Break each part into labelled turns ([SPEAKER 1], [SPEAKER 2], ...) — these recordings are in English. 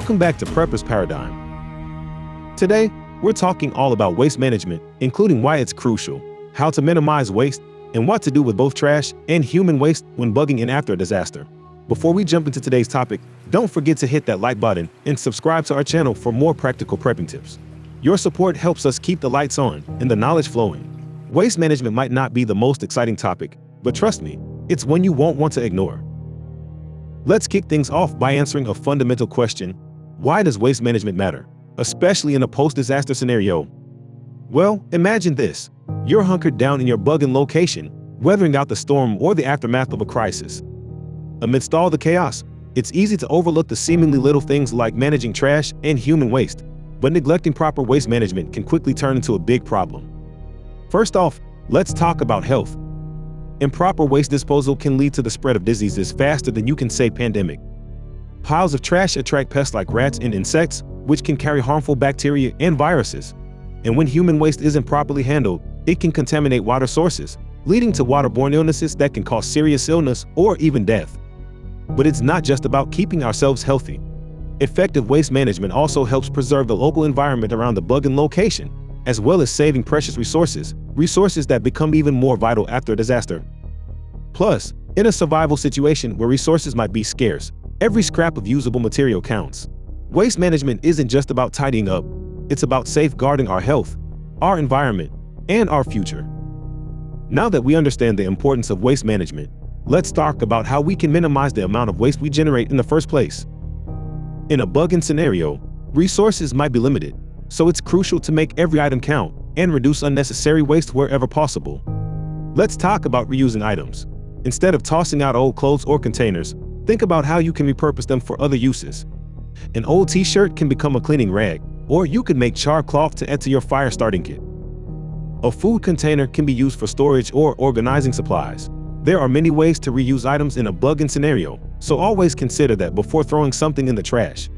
[SPEAKER 1] Welcome back to Prepper's Paradigm. Today, we're talking all about waste management, including why it's crucial, how to minimize waste, and what to do with both trash and human waste when bugging in after a disaster. Before we jump into today's topic, don't forget to hit that like button and subscribe to our channel for more practical prepping tips. Your support helps us keep the lights on and the knowledge flowing. Waste management might not be the most exciting topic, but trust me, it's one you won't want to ignore. Let's kick things off by answering a fundamental question: why does waste management matter, especially in a post-disaster scenario? Well, imagine this. You're hunkered down in your bugging location, weathering out the storm or the aftermath of a crisis. Amidst all the chaos, it's easy to overlook the seemingly little things like managing trash and human waste, but neglecting proper waste management can quickly turn into a big problem. First off, let's talk about health. Improper waste disposal can lead to the spread of diseases faster than you can say pandemic. Piles of trash attract pests like rats and insects, which can carry harmful bacteria and viruses. And when human waste isn't properly handled, it can contaminate water sources, leading to waterborne illnesses that can cause serious illness or even death. But it's not just about keeping ourselves healthy. Effective waste management also helps preserve the local environment around the bugging location, as well as saving precious resources that become even more vital after a disaster. Plus, in a survival situation where resources might be scarce, every scrap of usable material counts. Waste management isn't just about tidying up, it's about safeguarding our health, our environment, and our future. Now that we understand the importance of waste management, let's talk about how we can minimize the amount of waste we generate in the first place. In a bugging scenario, resources might be limited, so it's crucial to make every item count and reduce unnecessary waste wherever possible. Let's talk about reusing items. Instead of tossing out old clothes or containers, think about how you can repurpose them for other uses. An old t-shirt can become a cleaning rag, or you could make char cloth to add to your fire starting kit. A food container can be used for storage or organizing supplies. There are many ways to reuse items in a bugging scenario, so always consider that before throwing something in the trash.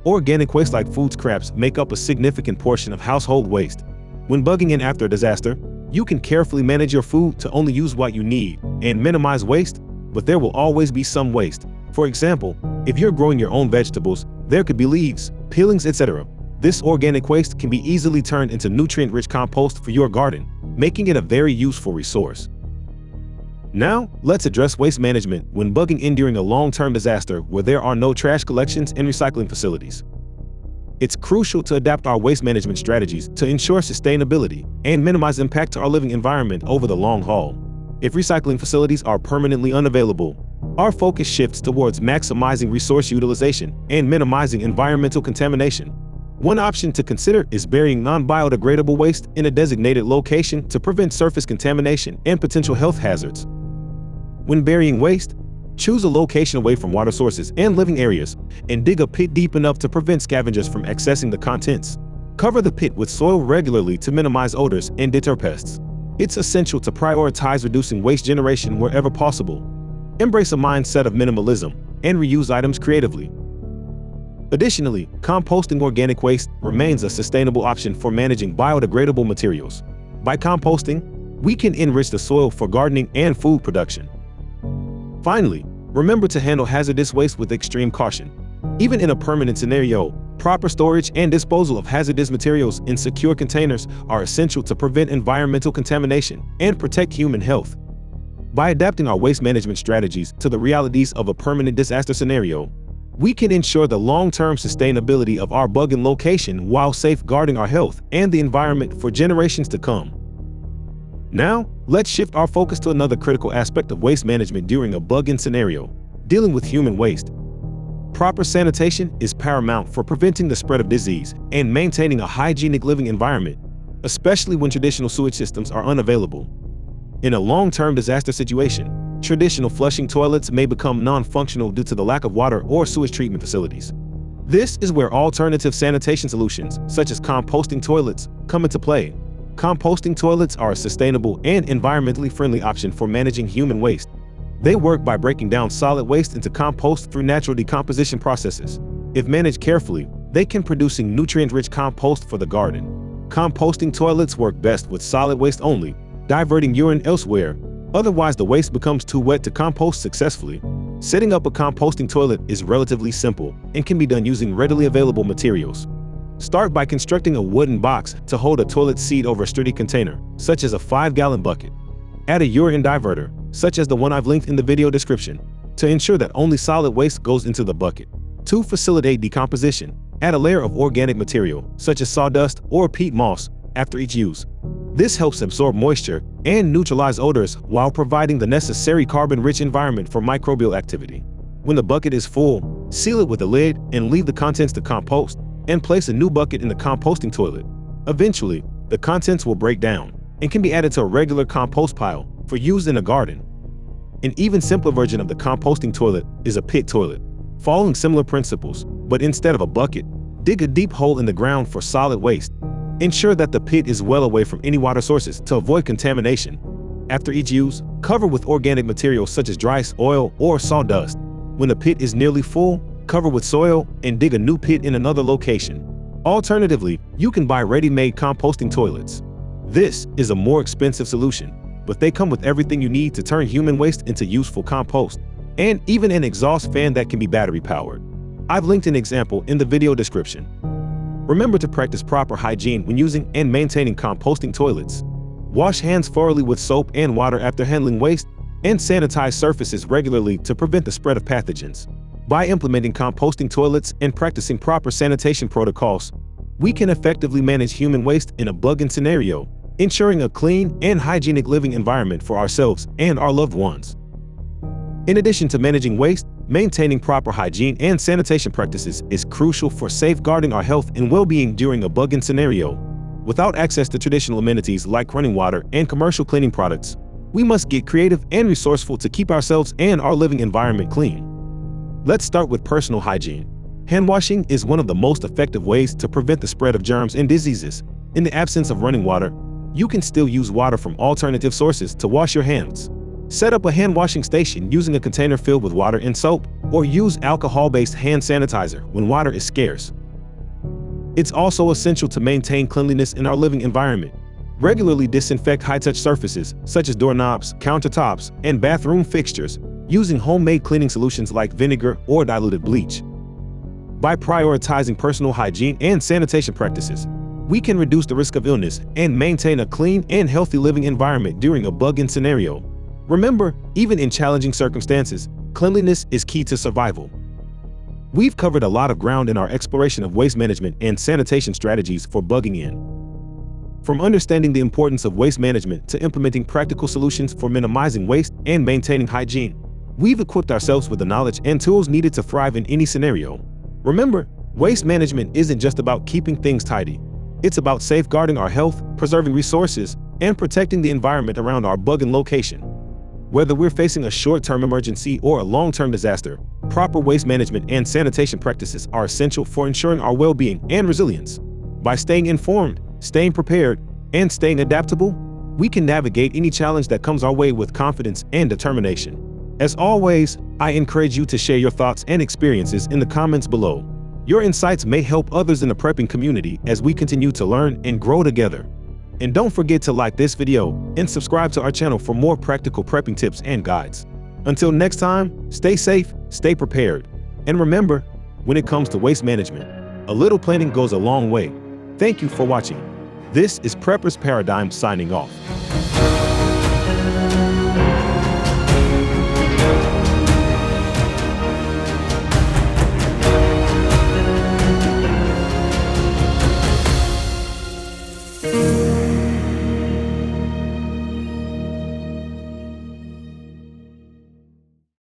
[SPEAKER 1] Organic waste like food scraps make up a significant portion of household waste. When bugging in after a disaster, you can carefully manage your food to only use what you need and minimize waste, but there will always be some waste. For example, if you're growing your own vegetables, there could be leaves, peelings, etc. This organic waste can be easily turned into nutrient-rich compost for your garden, making it a very useful resource. Now, let's address waste management when bugging in during a long-term disaster where there are no trash collections and recycling facilities. It's crucial to adapt our waste management strategies to ensure sustainability and minimize impact to our living environment over the long haul. If recycling facilities are permanently unavailable, our focus shifts towards maximizing resource utilization and minimizing environmental contamination. One option to consider is burying non-biodegradable waste in a designated location to prevent surface contamination and potential health hazards. When burying waste, choose a location away from water sources and living areas, and dig a pit deep enough to prevent scavengers from accessing the contents. Cover the pit with soil regularly to minimize odors and deter pests. It's essential to prioritize reducing waste generation wherever possible. Embrace a mindset of minimalism and reuse items creatively. Additionally, composting organic waste remains a sustainable option for managing biodegradable materials. By composting, we can enrich the soil for gardening and food production. Finally, remember to handle hazardous waste with extreme caution. Even in a permanent scenario, proper storage and disposal of hazardous materials in secure containers are essential to prevent environmental contamination and protect human health. By adapting our waste management strategies to the realities of a permanent disaster scenario, we can ensure the long-term sustainability of our bugging location while safeguarding our health and the environment for generations to come. Now, let's shift our focus to another critical aspect of waste management during a bugging scenario: dealing with human waste. Proper sanitation is paramount for preventing the spread of disease and maintaining a hygienic living environment, especially when traditional sewage systems are unavailable. In a long-term disaster situation, traditional flushing toilets may become non-functional due to the lack of water or sewage treatment facilities. This is where alternative sanitation solutions, such as composting toilets, come into play. Composting toilets are a sustainable and environmentally friendly option for managing human waste. They work by breaking down solid waste into compost through natural decomposition processes. If managed carefully, they can produce nutrient-rich compost for the garden. Composting toilets work best with solid waste only, diverting urine elsewhere. Otherwise, the waste becomes too wet to compost successfully. Setting up a composting toilet is relatively simple and can be done using readily available materials. Start by constructing a wooden box to hold a toilet seat over a sturdy container, such as a 5-gallon bucket. Add a urine diverter, such as the one I've linked in the video description, to ensure that only solid waste goes into the bucket. To facilitate decomposition, add a layer of organic material, such as sawdust or peat moss, after each use. This helps absorb moisture and neutralize odors while providing the necessary carbon-rich environment for microbial activity. When the bucket is full, seal it with a lid and leave the contents to compost, and place a new bucket in the composting toilet. Eventually, the contents will break down and can be added to a regular compost pile for use in a garden. An even simpler version of the composting toilet is a pit toilet. Following similar principles, but instead of a bucket, dig a deep hole in the ground for solid waste. Ensure that the pit is well away from any water sources to avoid contamination. After each use, cover with organic materials such as dry oil or sawdust. When the pit is nearly full, cover with soil and dig a new pit in another location. Alternatively, you can buy ready-made composting toilets. This is a more expensive solution, but they come with everything you need to turn human waste into useful compost, and even an exhaust fan that can be battery-powered. I've linked an example in the video description. Remember to practice proper hygiene when using and maintaining composting toilets. Wash hands thoroughly with soap and water after handling waste, and sanitize surfaces regularly to prevent the spread of pathogens. By implementing composting toilets and practicing proper sanitation protocols, we can effectively manage human waste in a bug-in scenario, ensuring a clean and hygienic living environment for ourselves and our loved ones. In addition to managing waste, maintaining proper hygiene and sanitation practices is crucial for safeguarding our health and well-being during a bug-in scenario. Without access to traditional amenities like running water and commercial cleaning products, we must get creative and resourceful to keep ourselves and our living environment clean. Let's start with personal hygiene. Hand washing is one of the most effective ways to prevent the spread of germs and diseases. In the absence of running water, you can still use water from alternative sources to wash your hands. Set up a hand washing station using a container filled with water and soap, or use alcohol-based hand sanitizer when water is scarce. It's also essential to maintain cleanliness in our living environment. Regularly disinfect high-touch surfaces, such as doorknobs, countertops, and bathroom fixtures, using homemade cleaning solutions like vinegar or diluted bleach. By prioritizing personal hygiene and sanitation practices, we can reduce the risk of illness and maintain a clean and healthy living environment during a bug-in scenario. Remember, even in challenging circumstances, cleanliness is key to survival. We've covered a lot of ground in our exploration of waste management and sanitation strategies for bugging in. From understanding the importance of waste management to implementing practical solutions for minimizing waste and maintaining hygiene, we've equipped ourselves with the knowledge and tools needed to thrive in any scenario. Remember, waste management isn't just about keeping things tidy. It's about safeguarding our health, preserving resources, and protecting the environment around our bug-in location. Whether we're facing a short-term emergency or a long-term disaster, proper waste management and sanitation practices are essential for ensuring our well-being and resilience. By staying informed, staying prepared, and staying adaptable, we can navigate any challenge that comes our way with confidence and determination. As always, I encourage you to share your thoughts and experiences in the comments below. Your insights may help others in the prepping community as we continue to learn and grow together. And don't forget to like this video and subscribe to our channel for more practical prepping tips and guides. Until next time, stay safe, stay prepared, and remember, when it comes to waste management, a little planning goes a long way. Thank you for watching. This is Prepper's Paradigm signing off.